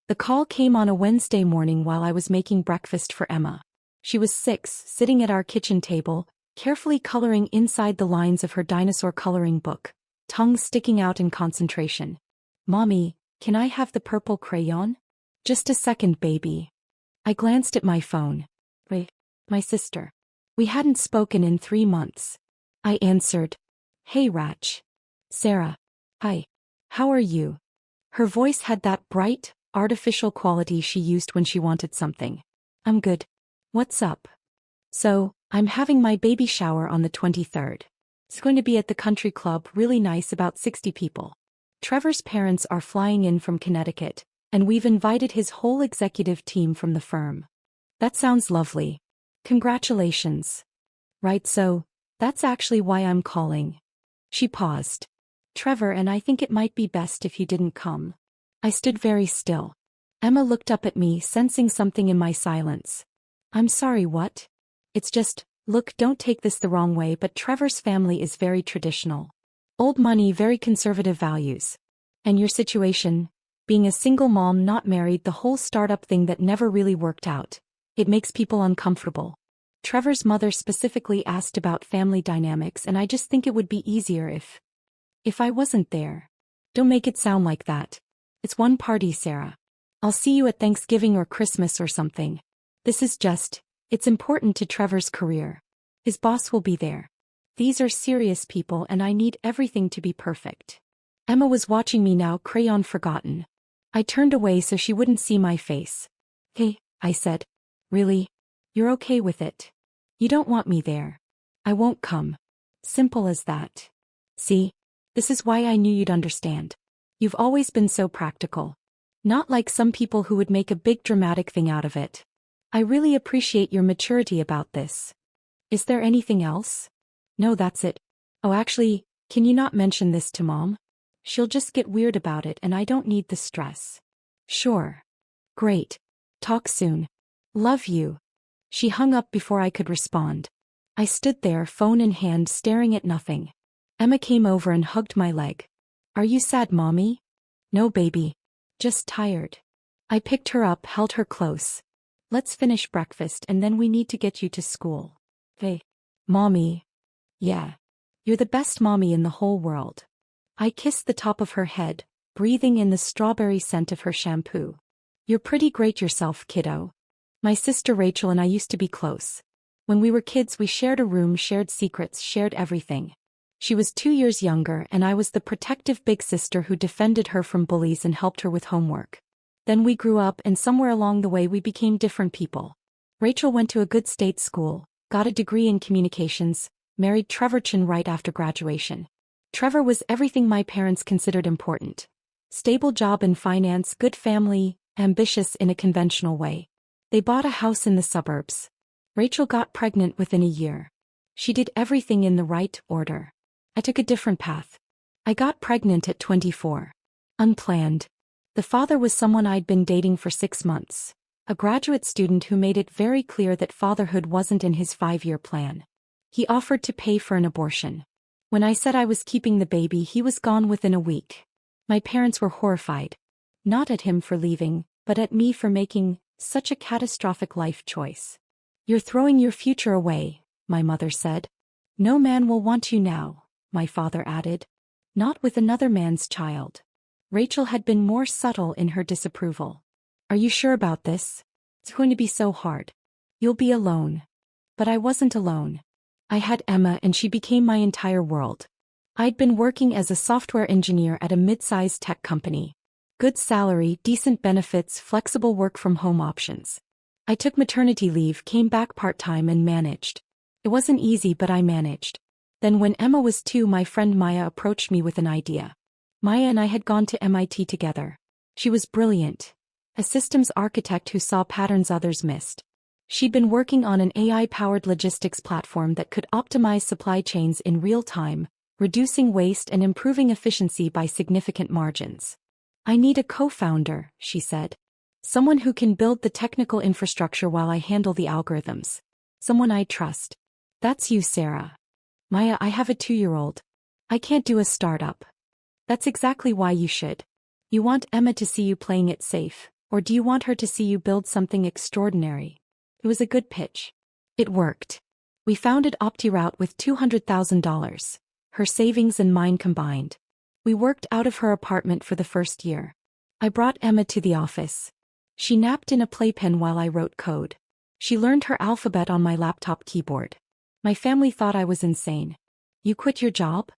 The call came on a Wednesday morning while I was making breakfast for Emma. She was 6, sitting at our kitchen table, carefully coloring inside the lines of her dinosaur coloring book, tongue sticking out in concentration. "Mommy, can I have the purple crayon?" "Just a second, baby." I glanced at my phone. "Wait, my sister." We hadn't spoken in 3 months. I answered. "Hey, Rach." "Sarah." "Hi. How are you?" Her voice had that bright, artificial quality she used when she wanted something. "I'm good. What's up?" "So, I'm having my baby shower on the 23rd. It's going to be at the country club, really nice, about 60 people. Trevor's parents are flying in from Connecticut, and we've invited his whole executive team from the firm." "That sounds lovely. Congratulations." "Right, so, that's actually why I'm calling." She paused. "Trevor and I think it might be best if you didn't come." I stood very still. Emma looked up at me, sensing something in my silence. "I'm sorry, what?" "It's just, look, don't take this the wrong way, but Trevor's family is very traditional. Old money, very conservative values. And your situation, being a single mom, not married, the whole startup thing that never really worked out, it makes people uncomfortable. Trevor's mother specifically asked about family dynamics, and I just think it would be easier if I wasn't there." "Don't make it sound like that. It's one party, Sarah. I'll see you at Thanksgiving or Christmas or something. This is just, it's important to Trevor's career. His boss will be there. These are serious people and I need everything to be perfect." Emma was watching me now, crayon forgotten. I turned away so she wouldn't see my face. "Hey," I said. "Really? You're okay with it? You don't want me there?" "I won't come. Simple as that." "See? This is why I knew you'd understand. You've always been so practical. Not like some people who would make a big dramatic thing out of it. I really appreciate your maturity about this. Is there anything else?" "No, that's it. Oh, actually, can you not mention this to Mom? She'll just get weird about it and I don't need the stress." "Sure." "Great. Talk soon. Love you." She hung up before I could respond. I stood there, phone in hand, staring at nothing. Emma came over and hugged my leg. "Are you sad, Mommy?" "No, baby. Just tired." I picked her up, held her close. "Let's finish breakfast and then we need to get you to school." "Hey, Mommy." "Yeah. You're the best mommy in the whole world." I kissed the top of her head, breathing in the strawberry scent of her shampoo. "You're pretty great yourself, kiddo. My sister Rachel and I used to be close. When we were kids we shared a room, shared secrets, shared everything. She was 2 years younger and I was the protective big sister who defended her from bullies and helped her with homework. Then we grew up and somewhere along the way we became different people. Rachel went to a good state school, got a degree in communications, married Trevor Chin right after graduation. Trevor was everything my parents considered important. Stable job in finance, good family, ambitious in a conventional way. They bought a house in the suburbs. Rachel got pregnant within a year. She did everything in the right order. I took a different path. I got pregnant at 24. Unplanned. The father was someone I'd been dating for 6 months. A graduate student who made it very clear that fatherhood wasn't in his 5-year plan. He offered to pay for an abortion. When I said I was keeping the baby, he was gone within a week. My parents were horrified. Not at him for leaving, but at me for making such a catastrophic life choice. "You're throwing your future away," my mother said. "No man will want you now," my father added. "Not with another man's child." Rachel had been more subtle in her disapproval. "Are you sure about this? It's going to be so hard. You'll be alone." But I wasn't alone. I had Emma and she became my entire world. I'd been working as a software engineer at a mid-sized tech company. Good salary, decent benefits, flexible work-from-home options. I took maternity leave, came back part-time and managed. It wasn't easy, but I managed. Then when Emma was 2, my friend Maya approached me with an idea. Maya and I had gone to MIT together. She was brilliant. A systems architect who saw patterns others missed. She'd been working on an AI-powered logistics platform that could optimize supply chains in real time, reducing waste and improving efficiency by significant margins. "I need a co-founder," she said. "Someone who can build the technical infrastructure while I handle the algorithms. Someone I trust." "That's you, Sarah." "Maya, I have a 2-year-old. I can't do a startup." "That's exactly why you should. You want Emma to see you playing it safe, Or do you want her to see you build something extraordinary? It was a good pitch. It worked. We founded OptiRoute with $200,000, her savings and mine combined. We worked out of her apartment for the first year. I brought Emma to the office. She napped in a playpen while I wrote code. She learned her alphabet on my laptop keyboard. My family thought I was insane. You quit your job?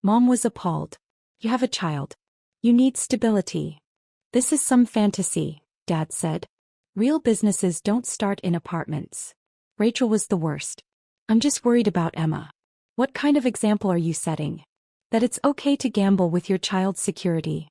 Mom was appalled. You have a child. You need stability. This is some fantasy, Dad said. Real businesses don't start in apartments. Rachel was the worst. I'm just worried about Emma. What kind of example are you setting? That it's okay to gamble with your child's security.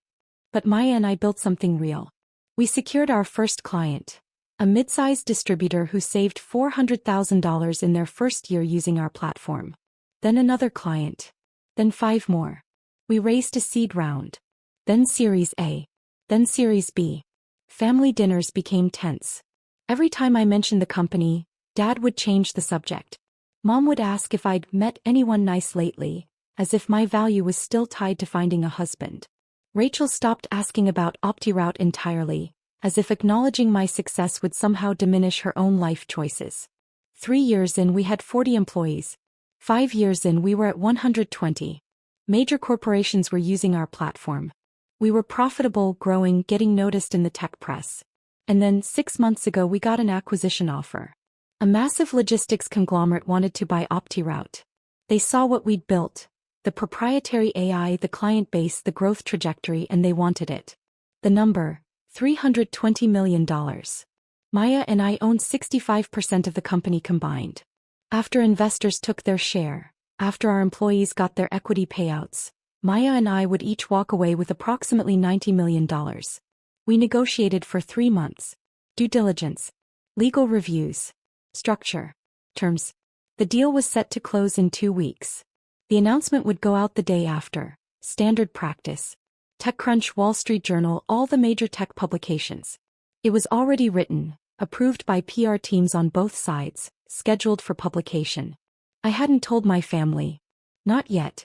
But Maya and I built something real. We secured our first client, a mid-sized distributor who saved $400,000 in their first year using our platform. Then another client. Then 5 more. We raised a seed round. Then Series A. Then Series B. Family dinners became tense. Every time I mentioned the company, Dad would change the subject. Mom would ask if I'd met anyone nice lately, as if my value was still tied to finding a husband. Rachel stopped asking about OptiRoute entirely, as if acknowledging my success would somehow diminish her own life choices. 3 years in, we had 40 employees. 5 years in, we were at 120. Major corporations were using our platform. We were profitable, growing, getting noticed in the tech press. And then, 6 months ago, we got an acquisition offer. A massive logistics conglomerate wanted to buy OptiRoute. They saw what we'd built, the proprietary AI, the client base, the growth trajectory, and they wanted it. The number, $320 million. Maya and I owned 65% of the company combined. After investors took their share, after our employees got their equity payouts, Maya and I would each walk away with approximately $90 million. We negotiated for 3 months. Due diligence, legal reviews, structure, terms. The deal was set to close in 2 weeks. The announcement would go out the day after. Standard practice. TechCrunch, Wall Street Journal, all the major tech publications. It was already written, approved by PR teams on both sides, scheduled for publication. I hadn't told my family. Not yet.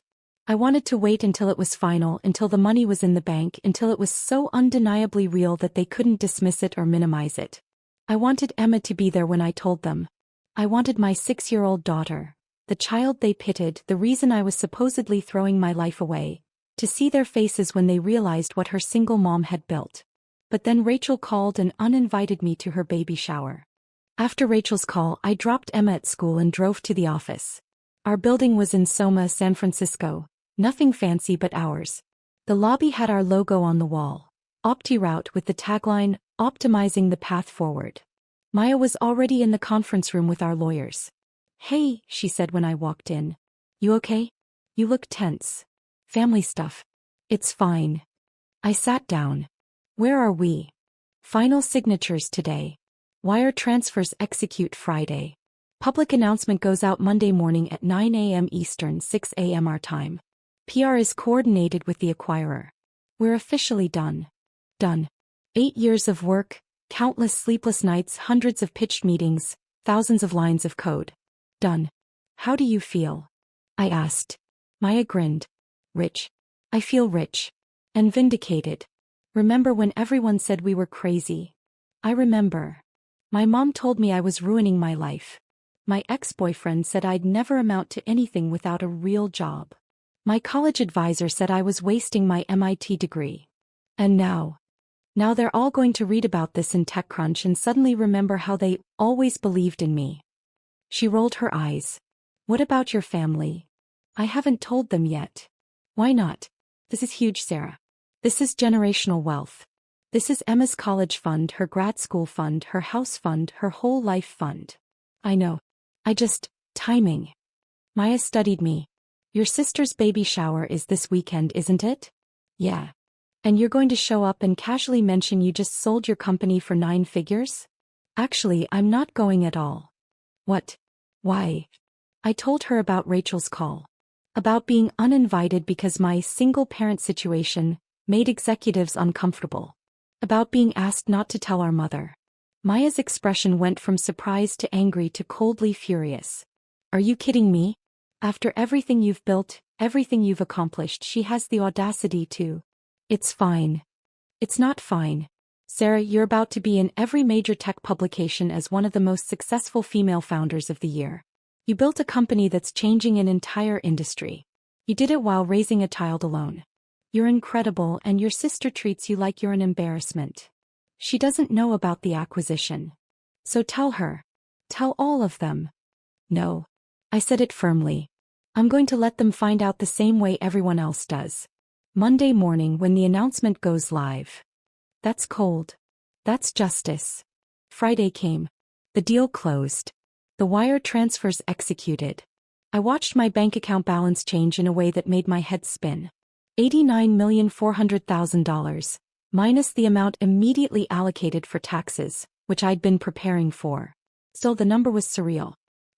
I wanted to wait until it was final, until the money was in the bank, until it was so undeniably real that they couldn't dismiss it or minimize it. I wanted Emma to be there when I told them. I wanted my 6-year-old daughter, the child they pitied, the reason I was supposedly throwing my life away, to see their faces when they realized what her single mom had built. But then Rachel called and uninvited me to her baby shower. After Rachel's call, I dropped Emma at school and drove to the office. Our building was in Soma, San Francisco. Nothing fancy but ours. The lobby had our logo on the wall. OptiRoute with the tagline, optimizing the path forward. Maya was already in the conference room with our lawyers. Hey, she said when I walked in. You okay? You look tense. Family stuff. It's fine. I sat down. Where are we? Final signatures today. Wire transfers execute Friday. Public announcement goes out Monday morning at 9 a.m. Eastern, 6 a.m. our time. PR is coordinated with the acquirer. We're officially done. Done. 8 years of work, countless sleepless nights, hundreds of pitched meetings, thousands of lines of code. Done. How do you feel? I asked. Maya grinned. Rich. I feel rich. And vindicated. Remember when everyone said we were crazy? I remember. My mom told me I was ruining my life. My ex-boyfriend said I'd never amount to anything without a real job. My college advisor said I was wasting my MIT degree. And now they're all going to read about this in TechCrunch and suddenly remember how they always believed in me. She rolled her eyes. What about your family? I haven't told them yet. Why not? This is huge, Sarah. This is generational wealth. This is Emma's college fund, her grad school fund, her house fund, her whole life fund. I know. Timing. Maya studied me. Your sister's baby shower is this weekend, isn't it? Yeah. And you're going to show up and casually mention you just sold your company for 9 figures? Actually, I'm not going at all. What? Why? I told her about Rachel's call. About being uninvited because my single-parent situation made executives uncomfortable. About being asked not to tell our mother. Maya's expression went from surprised to angry to coldly furious. Are you kidding me? After everything you've built, everything you've accomplished, she has the audacity to. It's fine. It's not fine. Sarah, you're about to be in every major tech publication as one of the most successful female founders of the year. You built a company that's changing an entire industry. You did it while raising a child alone. You're incredible, and your sister treats you like you're an embarrassment. She doesn't know about the acquisition. So tell her. Tell all of them. No. I said it firmly. I'm going to let them find out the same way everyone else does. Monday morning when the announcement goes live. That's cold. That's justice. Friday came. The deal closed. The wire transfers executed. I watched my bank account balance change in a way that made my head spin. $89,400,000, minus the amount immediately allocated for taxes, which I'd been preparing for. Still, the number was surreal.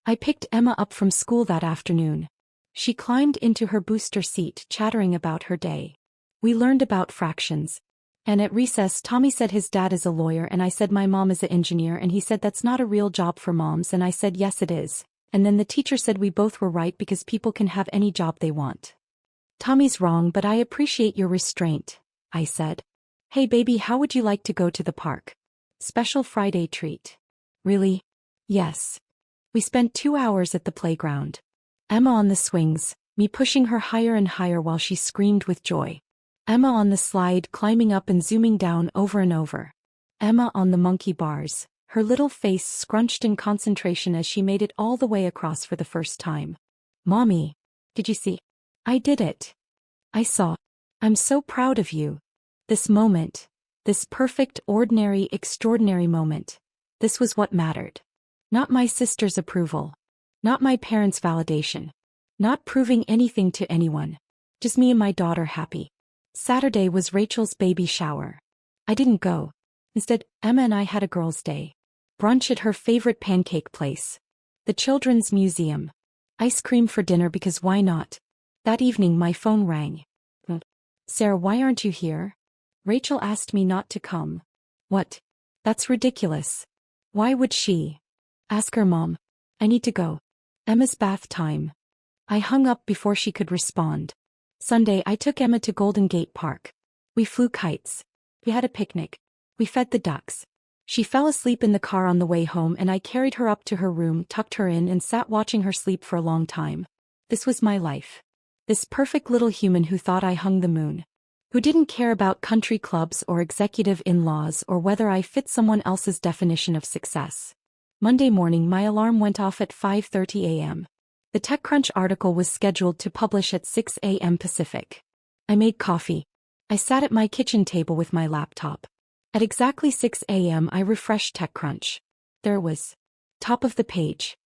I picked Emma up from school that afternoon. She climbed into her booster seat, chattering about her day. We learned about fractions. And at recess, Tommy said his dad is a lawyer, and I said my mom is an engineer, and he said that's not a real job for moms, and I said yes it is. And then the teacher said we both were right because people can have any job they want. Tommy's wrong, but I appreciate your restraint, I said. Hey baby, how would you like to go to the park? Special Friday treat. Really? Yes. We spent 2 hours at the playground. Emma on the swings, me pushing her higher and higher while she screamed with joy. Emma on the slide, climbing up and zooming down over and over. Emma on the monkey bars, her little face scrunched in concentration as she made it all the way across for the first time. Mommy, did you see? I did it. I saw. I'm so proud of you. This moment, this perfect, ordinary, extraordinary moment, this was what mattered. Not my sister's approval. Not my parents' validation. Not proving anything to anyone. Just me and my daughter happy. Saturday was Rachel's baby shower. I didn't go. Instead, Emma and I had a girls' day. Brunch at her favorite pancake place. The Children's Museum. Ice cream for dinner because why not? That evening my phone rang. Sarah, why aren't you here? Rachel asked me not to come. What? That's ridiculous. Why would she? Ask her mom. I need to go. Emma's bath time. I hung up before she could respond. Sunday I took Emma to Golden Gate Park. We flew kites. We had a picnic. We fed the ducks. She fell asleep in the car on the way home and I carried her up to her room, tucked her in and sat watching her sleep for a long time. This was my life. This perfect little human who thought I hung the moon. Who didn't care about country clubs or executive in-laws or whether I fit someone else's definition of success. Monday morning my alarm went off at 5:30 a.m. The TechCrunch article was scheduled to publish at 6 a.m. Pacific. I made coffee. I sat at my kitchen table with my laptop. At exactly 6 a.m. I refreshed TechCrunch. There it was. Top of the page.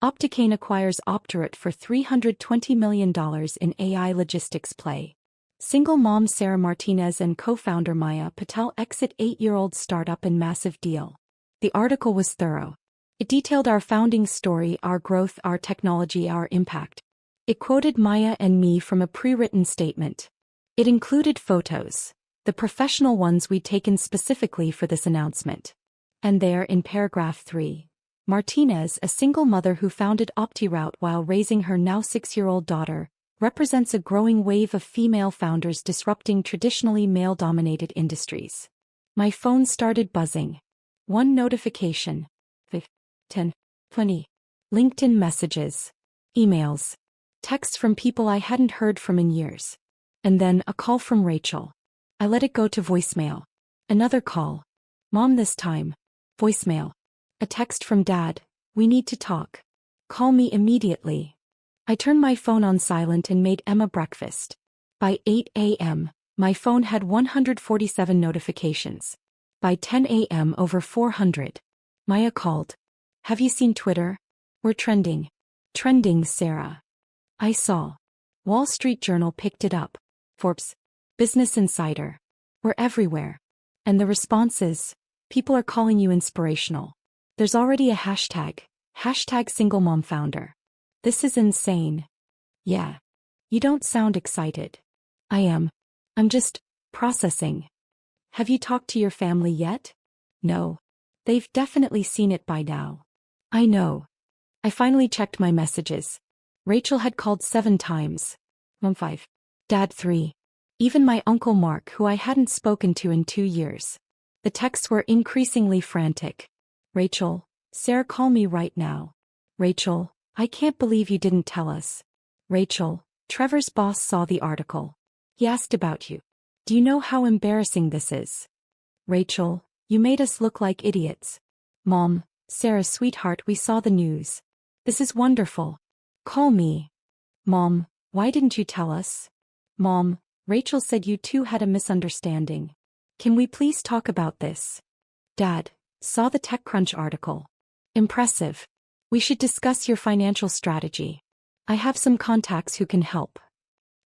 Opticane acquires Opterate for $320 million in AI logistics play. Single mom Sarah Martinez and co-founder Maya Patel exit 8-year-old startup in massive deal. The article was thorough. It detailed our founding story, our growth, our technology, our impact. It quoted Maya and me from a pre-written statement. It included photos, the professional ones we'd taken specifically for this announcement. And there, in paragraph 3, Martinez, a single mother who founded OptiRoute while raising her now 6-year-old daughter, represents a growing wave of female founders disrupting traditionally male-dominated industries. My phone started buzzing. One notification. 10, 20. LinkedIn messages. Emails. Texts from people I hadn't heard from in years. And then a call from Rachel. I let it go to voicemail. Another call. Mom this time. Voicemail. A text from Dad. We need to talk. Call me immediately. I turned my phone on silent and made Emma breakfast. By 8 a.m., my phone had 147 notifications. By 10 a.m. over 400. Maya called. Have you seen Twitter? We're trending. Trending, Sarah. I saw. Wall Street Journal picked it up. Forbes. Business Insider. We're everywhere. And the response is, people are calling you inspirational. There's already a hashtag. Hashtag single mom founder. This is insane. Yeah. You don't sound excited. I am. I'm just processing. Have you talked to your family yet? No. They've definitely seen it by now. I know. I finally checked my messages. Rachel had called 7 times. Mom 5. Dad 3. Even my Uncle Mark, who I hadn't spoken to in 2 years. The texts were increasingly frantic. Rachel, Sarah, call me right now. Rachel, I can't believe you didn't tell us. Rachel, Trevor's boss saw the article. He asked about you. Do you know how embarrassing this is? Rachel, you made us look like idiots. Mom, Sarah, sweetheart, we saw the news. This is wonderful. Call me. Mom, why didn't you tell us? Mom, Rachel said you two had a misunderstanding. Can we please talk about this? Dad, saw the TechCrunch article. Impressive. We should discuss your financial strategy. I have some contacts who can help.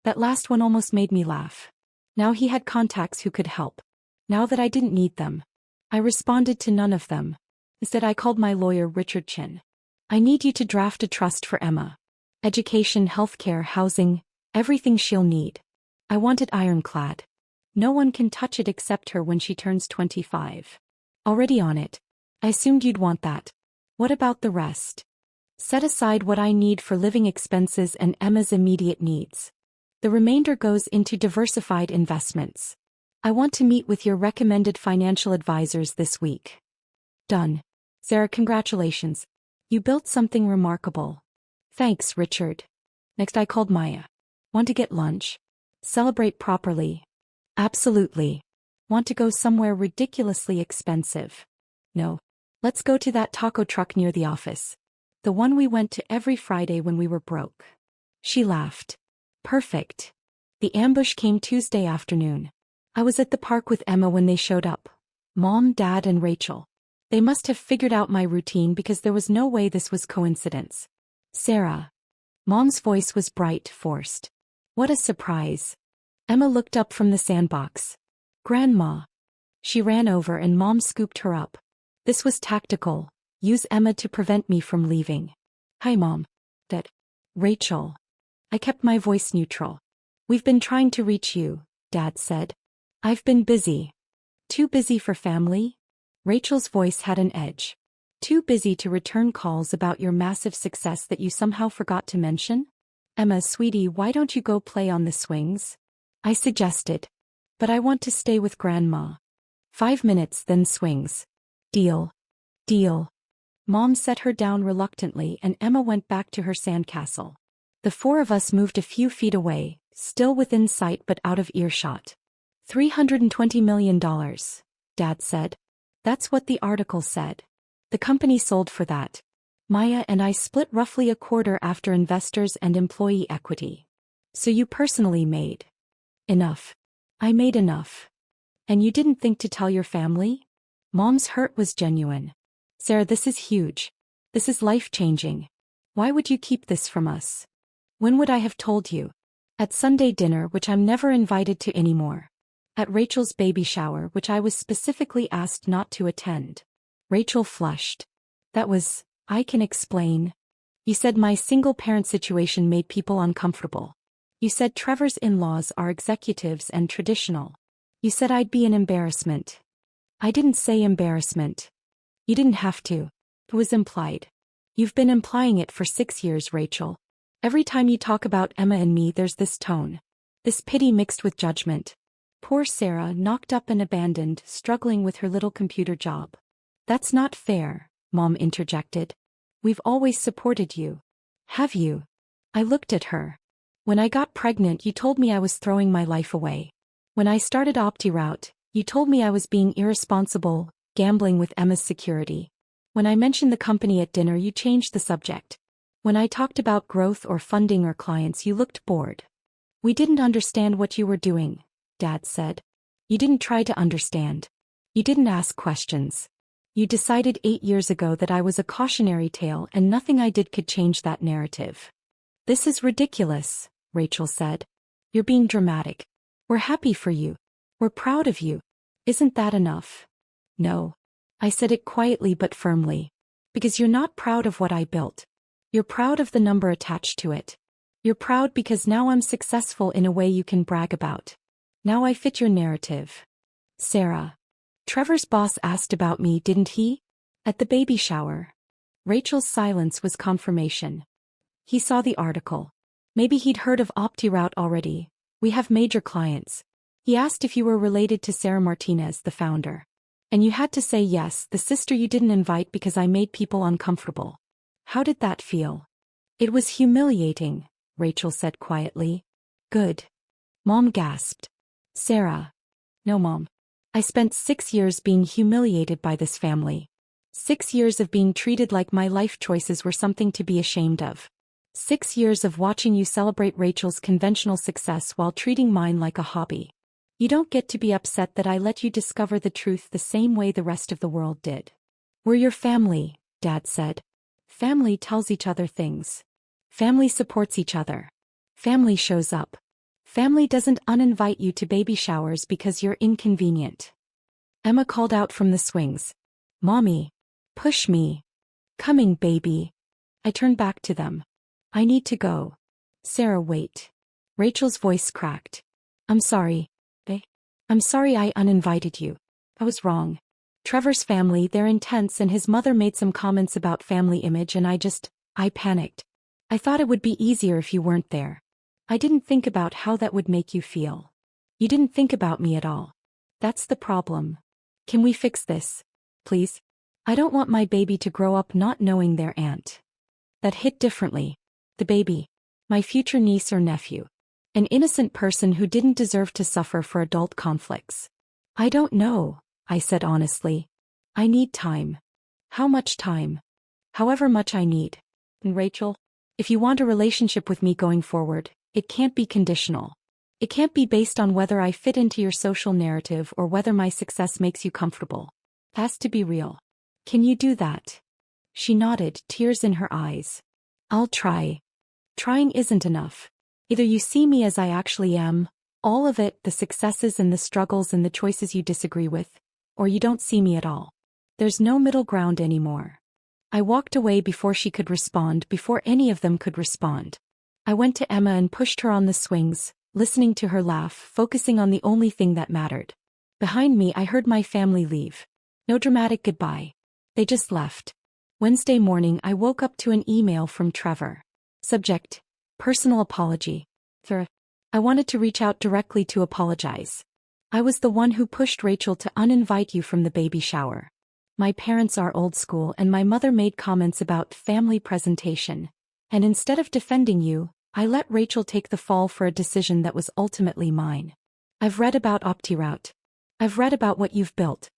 That last one almost made me laugh. Now he had contacts who could help. Now that I didn't need them. I responded to none of them. Instead I called my lawyer Richard Chin. I need you to draft a trust for Emma. Education, healthcare, housing, everything she'll need. I want it ironclad. No one can touch it except her when she turns 25. Already on it. I assumed you'd want that. What about the rest? Set aside what I need for living expenses and Emma's immediate needs. The remainder goes into diversified investments. I want to meet with your recommended financial advisors this week. Done. Sarah, congratulations. You built something remarkable. Thanks, Richard. Next I called Maya. Want to get lunch? Celebrate properly. Absolutely. Want to go somewhere ridiculously expensive? No. Let's go to that taco truck near the office. The one we went to every Friday when we were broke. She laughed. Perfect. The ambush came Tuesday afternoon. I was at the park with Emma when they showed up. Mom, Dad, and Rachel. They must have figured out my routine because there was no way this was coincidence. Sarah. Mom's voice was bright, forced. What a surprise. Emma looked up from the sandbox. Grandma. She ran over and Mom scooped her up. This was tactical. Use Emma to prevent me from leaving. Hi, Mom. Dad. Rachel. I kept my voice neutral. We've been trying to reach you, Dad said. I've been busy. Too busy for family? Rachel's voice had an edge. Too busy to return calls about your massive success that you somehow forgot to mention? Emma, sweetie, why don't you go play on the swings? I suggested. But I want to stay with Grandma. 5 minutes, then swings. Deal. Deal. Mom set her down reluctantly and Emma went back to her sandcastle. The four of us moved a few feet away, still within sight but out of earshot. $320 million, Dad said. That's what the article said. The company sold for that. Maya and I split roughly a quarter after investors and employee equity. So you personally made enough. I made enough. And you didn't think to tell your family? Mom's hurt was genuine. Sarah, this is huge. This is life-changing. Why would you keep this from us? When would I have told you? At Sunday dinner, which I'm never invited to anymore. At Rachel's baby shower, which I was specifically asked not to attend. Rachel flushed. That was, I can explain. You said my single-parent situation made people uncomfortable. You said Trevor's in-laws are executives and traditional. You said I'd be an embarrassment. I didn't say embarrassment. You didn't have to. It was implied. You've been implying it for 6 years, Rachel. Every time you talk about Emma and me, there's this tone. This pity mixed with judgment. Poor Sarah, knocked up and abandoned, struggling with her little computer job. That's not fair, Mom interjected. We've always supported you. Have you? I looked at her. When I got pregnant, you told me I was throwing my life away. When I started OptiRoute, you told me I was being irresponsible, gambling with Emma's security. When I mentioned the company at dinner, you changed the subject. When I talked about growth or funding or clients, you looked bored. We didn't understand what you were doing, Dad said. You didn't try to understand. You didn't ask questions. You decided 8 years ago that I was a cautionary tale and nothing I did could change that narrative. This is ridiculous, Rachel said. You're being dramatic. We're happy for you. We're proud of you. Isn't that enough? No. I said it quietly but firmly. Because you're not proud of what I built. You're proud of the number attached to it. You're proud because now I'm successful in a way you can brag about. Now I fit your narrative. Sarah. Trevor's boss asked about me, didn't he? At the baby shower. Rachel's silence was confirmation. He saw the article. Maybe he'd heard of OptiRoute already. We have major clients. He asked if you were related to Sarah Martinez, the founder. And you had to say yes, the sister you didn't invite because I made people uncomfortable. How did that feel? It was humiliating, Rachel said quietly. Good. Mom gasped. Sarah. No, Mom. I spent 6 years being humiliated by this family. 6 years of being treated like my life choices were something to be ashamed of. 6 years of watching you celebrate Rachel's conventional success while treating mine like a hobby. You don't get to be upset that I let you discover the truth the same way the rest of the world did. We're your family, Dad said. Family tells each other things. Family supports each other. Family shows up. Family doesn't uninvite you to baby showers because you're inconvenient. Emma called out from the swings. Mommy. Push me. Coming, baby. I turned back to them. I need to go. Sarah, wait. Rachel's voice cracked. I'm sorry. I'm sorry I uninvited you. I was wrong. Trevor's family, they're intense, and his mother made some comments about family image, and I panicked. I thought it would be easier if you weren't there. I didn't think about how that would make you feel. You didn't think about me at all. That's the problem. Can we fix this? Please? I don't want my baby to grow up not knowing their aunt. That hit differently. The baby. My future niece or nephew. An innocent person who didn't deserve to suffer for adult conflicts. I don't know, I said honestly. I need time. How much time? However much I need. And Rachel, if you want a relationship with me going forward, it can't be conditional. It can't be based on whether I fit into your social narrative or whether my success makes you comfortable. It has to be real. Can you do that? She nodded, tears in her eyes. I'll try. Trying isn't enough. Either you see me as I actually am, all of it, the successes and the struggles and the choices you disagree with, or you don't see me at all. There's no middle ground anymore. I walked away before she could respond, before any of them could respond. I went to Emma and pushed her on the swings, listening to her laugh, focusing on the only thing that mattered. Behind me, I heard my family leave. No dramatic goodbye. They just left. Wednesday morning, I woke up to an email from Trevor. Subject: personal apology. I wanted to reach out directly to apologize. I was the one who pushed Rachel to uninvite you from the baby shower. My parents are old school and my mother made comments about family presentation. And instead of defending you, I let Rachel take the fall for a decision that was ultimately mine. I've read about OptiRoute. I've read about what you've built.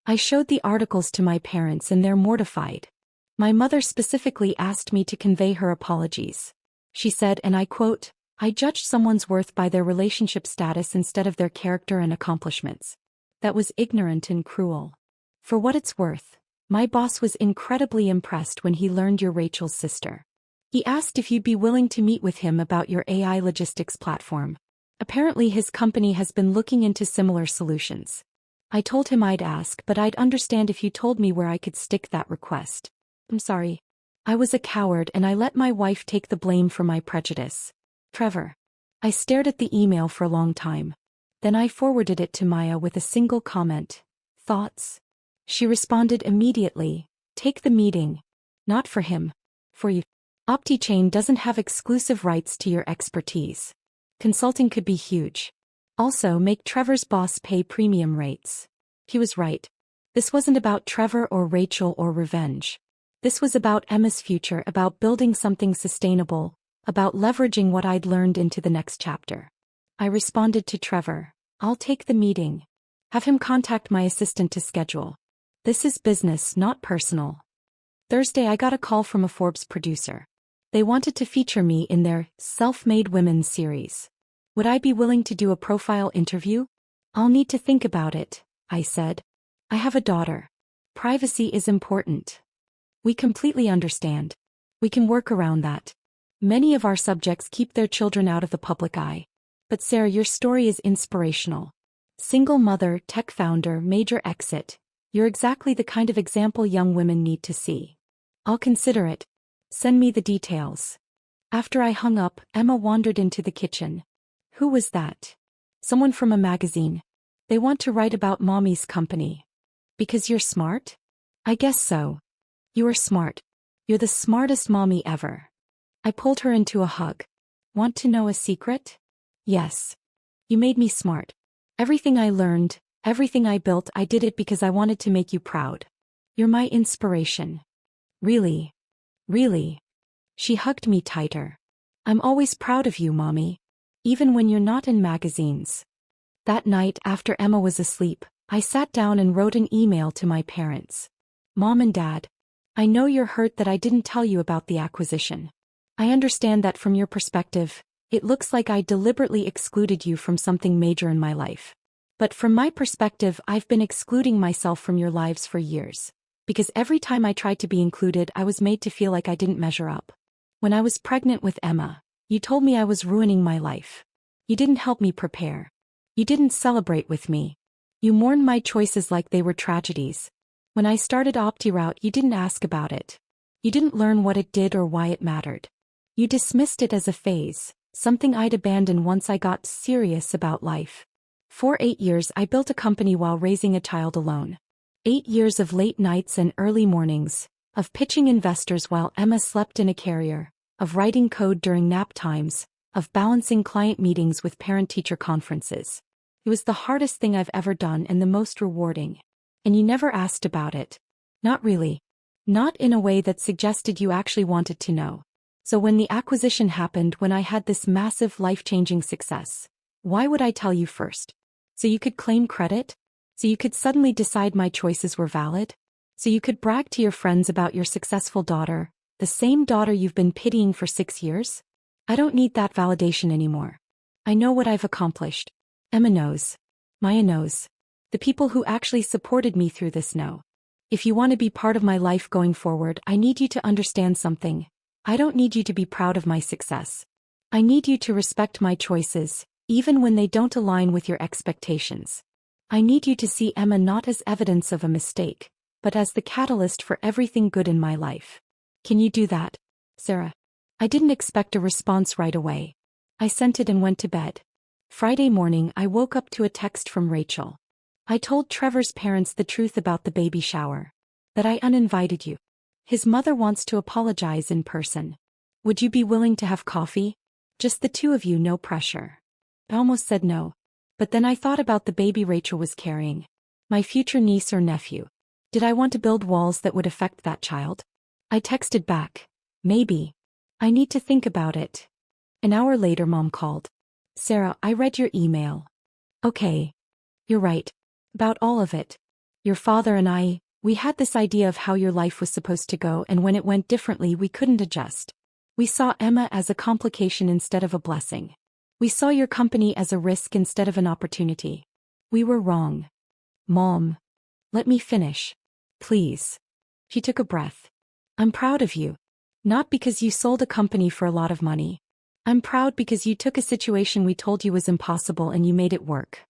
I showed the articles to my parents and they're mortified. My mother specifically asked me to convey her apologies. She said, and I quote, I judged someone's worth by their relationship status instead of their character and accomplishments. That was ignorant and cruel. For what it's worth, my boss was incredibly impressed when he learned you're Rachel's sister. He asked if you'd be willing to meet with him about your AI logistics platform. Apparently his company has been looking into similar solutions. I told him I'd ask, but I'd understand if you told me where I could stick that request. I'm sorry. I was a coward and I let my wife take the blame for my prejudice. Trevor. I stared at the email for a long time. Then I forwarded it to Maya with a single comment. Thoughts? She responded immediately. Take the meeting. Not for him. For you. OptiChain doesn't have exclusive rights to your expertise. Consulting could be huge. Also, make Trevor's boss pay premium rates. He was right. This wasn't about Trevor or Rachel or revenge. This was about Emma's future, about building something sustainable, about leveraging what I'd learned into the next chapter. I responded to Trevor. I'll take the meeting. Have him contact my assistant to schedule. This is business, not personal. Thursday I got a call from a Forbes producer. They wanted to feature me in their Self-Made Women series. Would I be willing to do a profile interview? I'll need to think about it, I said. I have a daughter. Privacy is important. We completely understand. We can work around that. Many of our subjects keep their children out of the public eye. But Sarah, your story is inspirational. Single mother, tech founder, major exit. You're exactly the kind of example young women need to see. I'll consider it. Send me the details. After I hung up, Emma wandered into the kitchen. Who was that? Someone from a magazine. They want to write about Mommy's company. Because you're smart? I guess so. You are smart. You're the smartest mommy ever. I pulled her into a hug. Want to know a secret? Yes. You made me smart. Everything I learned, Everything I built, I did it because I wanted to make you proud. You're my inspiration. Really? Really? She hugged me tighter. I'm always proud of you, Mommy. Even when you're not in magazines. That night, after Emma was asleep, I sat down and wrote an email to my parents. Mom and Dad, I know you're hurt that I didn't tell you about the acquisition. I understand that from your perspective, it looks like I deliberately excluded you from something major in my life. But from my perspective, I've been excluding myself from your lives for years. Because every time I tried to be included, I was made to feel like I didn't measure up. When I was pregnant with Emma, you told me I was ruining my life. You didn't help me prepare. You didn't celebrate with me. You mourned my choices like they were tragedies. When I started OptiRoute, you didn't ask about it. You didn't learn what it did or why it mattered. You dismissed it as a phase, something I'd abandon once I got serious about life. For 8 years, I built a company while raising a child alone. 8 years of late nights and early mornings, of pitching investors while Emma slept in a carrier, of writing code during nap times, of balancing client meetings with parent-teacher conferences. It was the hardest thing I've ever done and the most rewarding. And you never asked about it. Not really. Not in a way that suggested you actually wanted to know. So when the acquisition happened, when I had this massive life-changing success, why would I tell you first? So you could claim credit? So you could suddenly decide my choices were valid? So you could brag to your friends about your successful daughter, the same daughter you've been pitying for 6 years? I don't need that validation anymore. I know what I've accomplished. Emma knows. Maya knows. The people who actually supported me through this know. If you want to be part of my life going forward, I need you to understand something. I don't need you to be proud of my success. I need you to respect my choices, even when they don't align with your expectations. I need you to see Emma not as evidence of a mistake, but as the catalyst for everything good in my life. Can you do that, Sarah? I didn't expect a response right away. I sent it and went to bed. Friday morning, I woke up to a text from Rachel. I told Trevor's parents the truth about the baby shower. That I uninvited you. His mother wants to apologize in person. Would you be willing to have coffee? Just the two of you, no pressure. I almost said no. But then I thought about the baby Rachel was carrying. My future niece or nephew. Did I want to build walls that would affect that child? I texted back. Maybe. I need to think about it. An hour later, Mom called. Sarah, I read your email. Okay. You're right. About all of it. Your father and I, we had this idea of how your life was supposed to go, and when it went differently, we couldn't adjust. We saw Emma as a complication instead of a blessing. We saw your company as a risk instead of an opportunity. We were wrong. Mom. Let me finish. Please. She took a breath. I'm proud of you. Not because you sold a company for a lot of money. I'm proud because you took a situation we told you was impossible and you made it work.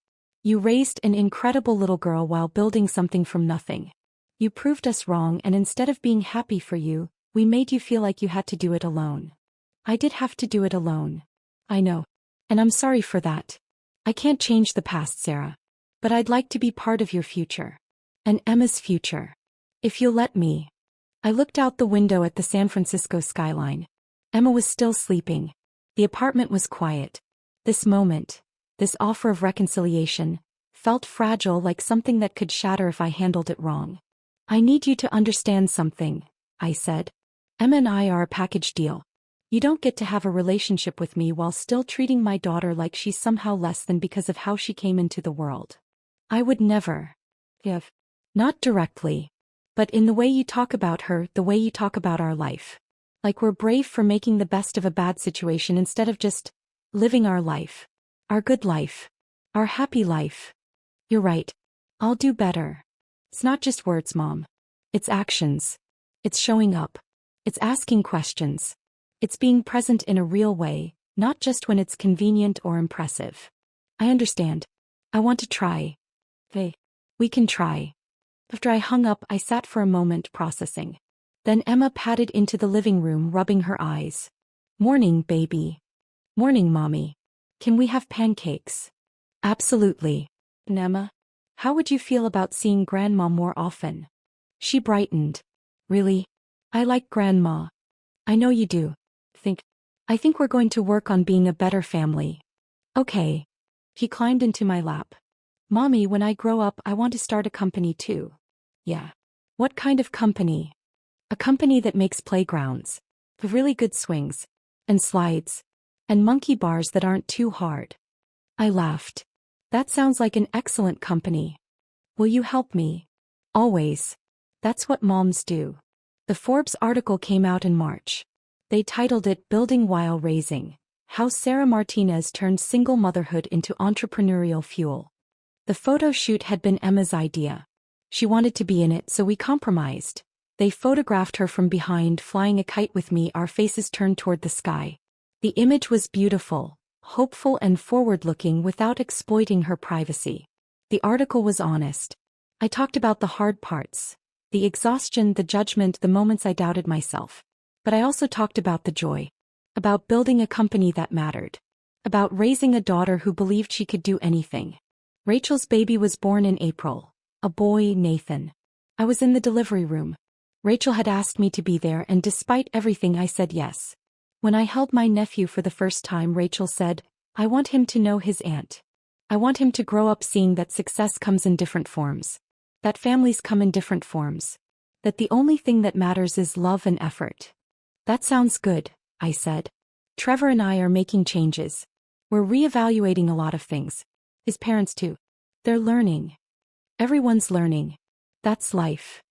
You raised an incredible little girl while building something from nothing. You proved us wrong, and instead of being happy for you, we made you feel like you had to do it alone. I did have to do it alone. I know. And I'm sorry for that. I can't change the past, Sarah. But I'd like to be part of your future. And Emma's future. If you'll let me. I looked out the window at the San Francisco skyline. Emma was still sleeping. The apartment was quiet. This moment, this offer of reconciliation, felt fragile, like something that could shatter if I handled it wrong. I need you to understand something, I said. Emma and I are a package deal. You don't get to have a relationship with me while still treating my daughter like she's somehow less than because of how she came into the world. I would never. If. Not directly. But in the way you talk about her, the way you talk about our life. Like we're brave for making the best of a bad situation instead of just living our life. Our good life. Our happy life. You're right. I'll do better. It's not just words, Mom. It's actions. It's showing up. It's asking questions. It's being present in a real way, not just when it's convenient or impressive. I understand. I want to try. Hey, we can try. After I hung up, I sat for a moment processing. Then Emma padded into the living room, rubbing her eyes. Morning, baby. Morning, Mommy. Can we have pancakes? Absolutely. And Emma, how would you feel about seeing Grandma more often? She brightened. Really? I like Grandma. I know you do. I think we're going to work on being a better family. Okay. He climbed into my lap. Mommy, when I grow up, I want to start a company too. Yeah. What kind of company? A company that makes playgrounds, with really good swings, and slides, and monkey bars that aren't too hard. I laughed. That sounds like an excellent company. Will you help me? Always. That's what moms do. The Forbes article came out in March. They titled it Building While Raising: How Sarah Martinez Turned Single Motherhood into Entrepreneurial Fuel. The photo shoot had been Emma's idea. She wanted to be in it, so we compromised. They photographed her from behind, flying a kite with me, our faces turned toward the sky. The image was beautiful, hopeful and forward-looking without exploiting her privacy. The article was honest. I talked about the hard parts, the exhaustion, the judgment, the moments I doubted myself. But I also talked about the joy. About building a company that mattered. About raising a daughter who believed she could do anything. Rachel's baby was born in April. A boy, Nathan. I was in the delivery room. Rachel had asked me to be there, and despite everything I said yes. When I held my nephew for the first time, Rachel said, "I want him to know his aunt. I want him to grow up seeing that success comes in different forms. That families come in different forms. That the only thing that matters is love and effort." "That sounds good," I said. "Trevor and I are making changes. We're reevaluating a lot of things. His parents too. They're learning. Everyone's learning. That's life."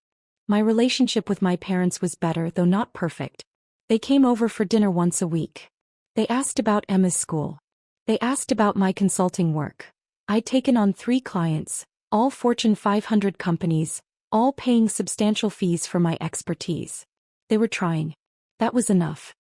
My relationship with my parents was better, though not perfect. They came over for dinner once a week. They asked about Emma's school. They asked about my consulting work. I'd taken on 3 clients, all Fortune 500 companies, all paying substantial fees for my expertise. They were trying. That was enough.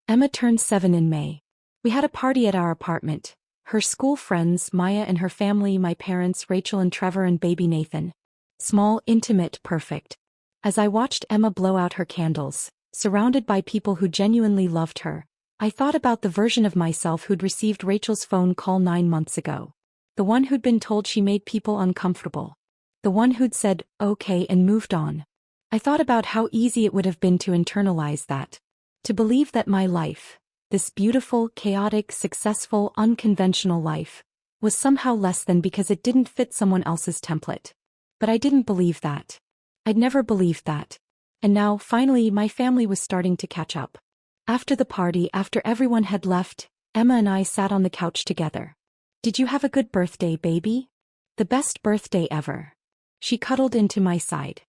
Emma turned 7 in May. We had a party at our apartment. Her school friends, Maya and her family, my parents, Rachel and Trevor, and baby Nathan. Small, intimate, perfect. As I watched Emma blow out her candles, surrounded by people who genuinely loved her, I thought about the version of myself who'd received Rachel's phone call 9 months ago. The one who'd been told she made people uncomfortable. The one who'd said, "Okay," and moved on. I thought about how easy it would have been to internalize that. To believe that my life, this beautiful, chaotic, successful, unconventional life, was somehow less than because it didn't fit someone else's template. But I didn't believe that. I'd never believed that. And now, finally, my family was starting to catch up. After the party, after everyone had left, Emma and I sat on the couch together. "Did you have a good birthday, baby?" "The best birthday ever." She cuddled into my side.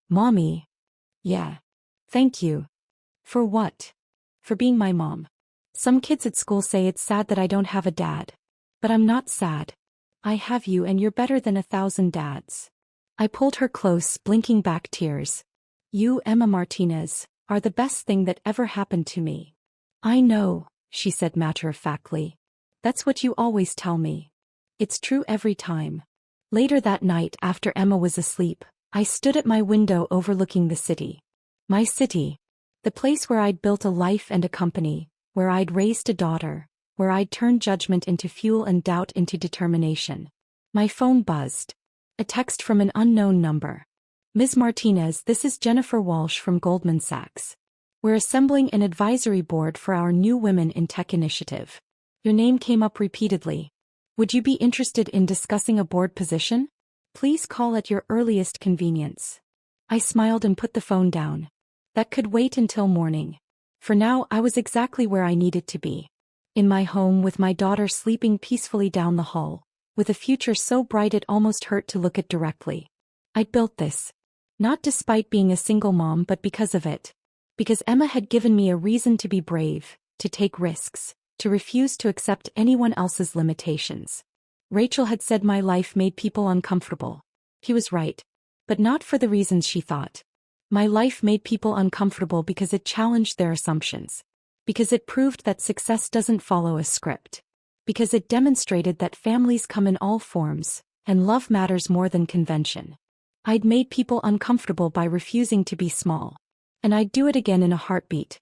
"Mommy." "Yeah. Thank you." "For what?" "For being my mom. Some kids at school say it's sad that I don't have a dad. But I'm not sad. I have you, and you're better than 1,000 dads." I pulled her close, blinking back tears. "You, Emma Martinez, are the best thing that ever happened to me." "I know," she said matter-of-factly. "That's what you always tell me. It's true every time." Later that night, after Emma was asleep, I stood at my window overlooking the city. My city. The place where I'd built a life and a company, where I'd raised a daughter, where I'd turned judgment into fuel and doubt into determination. My phone buzzed. A text from an unknown number. "Ms. Martinez, this is Jennifer Walsh from Goldman Sachs. We're assembling an advisory board for our new Women in Tech initiative. Your name came up repeatedly. Would you be interested in discussing a board position? Please call at your earliest convenience." I smiled and put the phone down. That could wait until morning. For now, I was exactly where I needed to be. In my home, with my daughter sleeping peacefully down the hall, with a future so bright it almost hurt to look at directly. I'd built this. Not despite being a single mom, but because of it. Because Emma had given me a reason to be brave, to take risks, to refuse to accept anyone else's limitations. Rachel had said my life made people uncomfortable. He was right. But not for the reasons she thought. My life made people uncomfortable because it challenged their assumptions. Because it proved that success doesn't follow a script. Because it demonstrated that families come in all forms, and love matters more than convention. I'd made people uncomfortable by refusing to be small. And I'd do it again in a heartbeat,